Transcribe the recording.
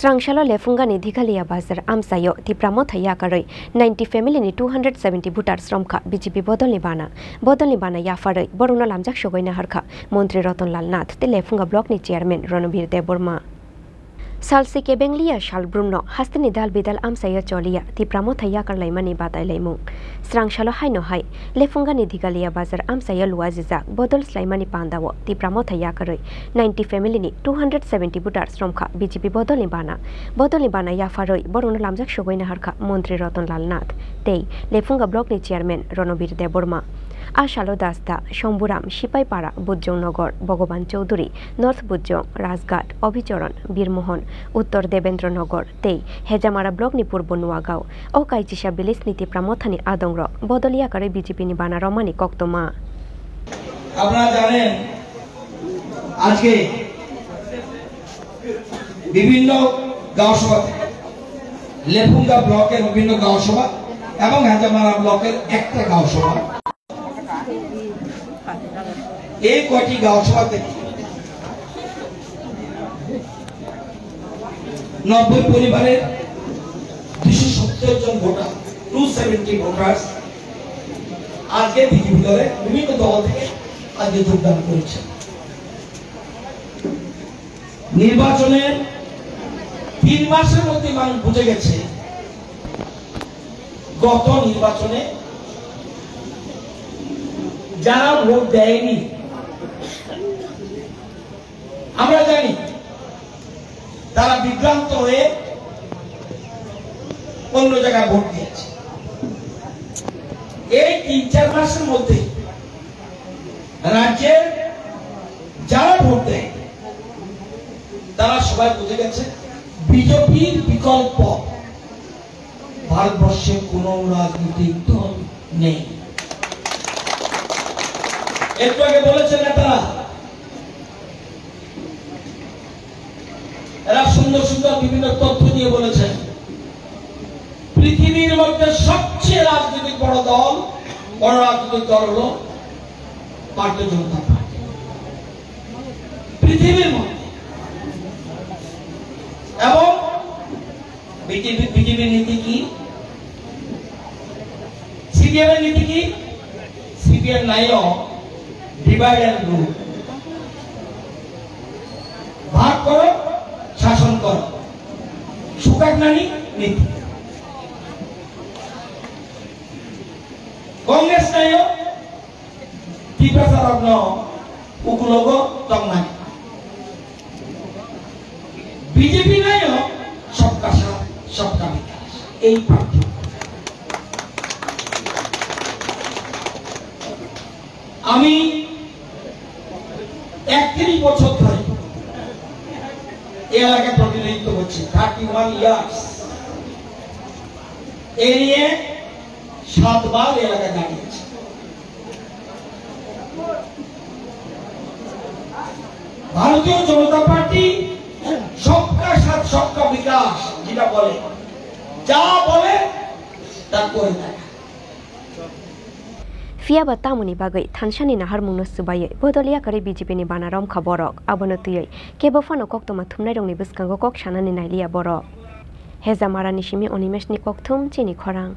Srangshala lefungani dhikalia bazar amsayo tipramo thaya karai 90 family ni 270 voter sromkha BJP bodolni bana yafarai boruna lamjak shogoina harkha Montri Ratonlal Nath te lefunga block ni chairman Ranobir Deborma Salsi ke Benglia Shal Bruno hastini dal bidal amsaya cholia tipramo thaya karlai mani batai leimung Srangshala haino hai lefunga ni dhigalia bazar amsaya luaziza bodol slaimani pandawo tipramo thaya karai 90 family ni 270 voter sromkha BJP bodolni bana yafarai boruna lamjak shogoina harkha Montri Ratonlal Nath tei lefunga block ni chairman Ranobir Deborma Ashalo Dasta, Shomburam, Shipaipara, Bujjong Nogor, Bhogoban Choudhury, North Bujjong, Rajghat, Obhicharan, Birmohon, Uttor Devendra Nogor, Tei, Hejamara Block ni Purbo Nuagaon, O Kaichisha Bilis niti Pramothani Adongro, Bodolia Kare BJP ni Bana Romani Koktoma. আপনারা জানেন আজকে বিভিন্ন গাঁও সভা লেফুঙ্গা ব্লকের বিভিন্ন গাঁও সভা এবং হেজামারা ব্লকের একটা গাঁও সভা এই কয়টি গাঁও সভা থেকে 90 পরিবারের 270 জন ভোটার 270 ভোটার্স আজকে বিজেপি দলে বিভিন্ন দল থেকে আজকে যোগদান করেছে নির্বাচনের 3 মাসের মধ্যে মানুষ বুঝে গেছে গত নির্বাচনে যারা ভোট দেয়নি আমরা জানি তারা বিভ্রান্ত হয়ে অন্য জায়গায় ভোট দিয়েছে এই 3-4 মাসের মধ্যে রাজ্যের যারা ভোট দেয় তারা সবাই বুঝে গেছে বিজেপির বিকল্প ভারতবর্ষে কোনো রাজনৈতিক দল নেই একটু আগে বলেছেন নেতারা এরা সুন্দর সুন্দর বিভিন্ন তথ্য দিয়ে বলেছেন পৃথিবীর মধ্যে সবচেয়ে রাজনৈতিক বড় রাজনৈতিক দল হলো ভারতীয় জনতা পার্টি পৃথিবীর মধ্যে এবং বিজেপির নীতি কি সিপিএম এর নীতি কি সিপিএম নাইও ডিভাইড এন্ড রুল ভাগ করো শাসন করো সুকাকনানি নীতি কংগ্রেস নাইও টিপাসারগ্ন উকুলগ তংনানি বিজেপি নাইও সবকা সাথ সবকা বিকাশ এই পার্টি আমি 31 বছর ধরে এই এলাকায় প্রতিনিধিত্ব করছি 31 ইয়ার্স এই নিয়ে 7 বার এলাকায় দাঁড়িয়েছি ভারতীয় জনতা পার্টি সবকা সাথ সবকা বিকাশ যেটা বলে যা বলে তা করে থাকে Fiaba tamuni bagai thanshani nahar mungno subaye bodolia kare BJP ni bana rom khaborok abono tuyai kebo fano koktoma thumnai rongni biskango kok shanani nailia borok Hejamara nishimi Onimesh ni kokthum chini khorang